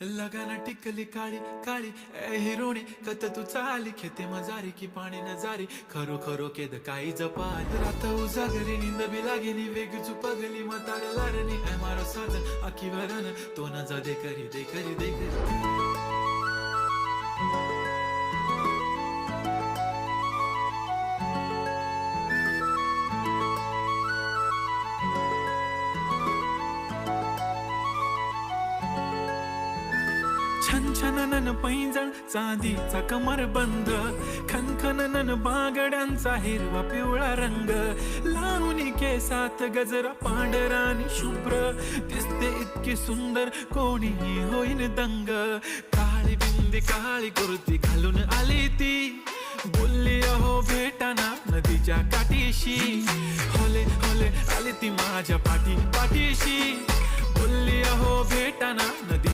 लगाना टिकली काळी काळी ए हिरोणी कत तू चाली खेते मजारी की पाणी नजारी खरो खरो केद काही जपाल रात उजागरी निंद बी लागेनी वेग चुपगली मतार लारणी ए मारो साध आखी वरन तो न जा दे करी दे करी दे करी छन छननन पैंजण चांदीचा कमर बंद खनखननन बागड्यांचा हिरवा पिवळा रंग लावणी केसात गजरा पांढरा आणि शुभ्र दिसते इतकी सुंदर कोणीही होईन दंग काळी बिंदी काळी कुर्ती घालून आली ती बोलली अहो भेटाना नदीच्या काठीशी होले होले आली ती माझ्या पाठीशी बोलली अहो भेटाना नदी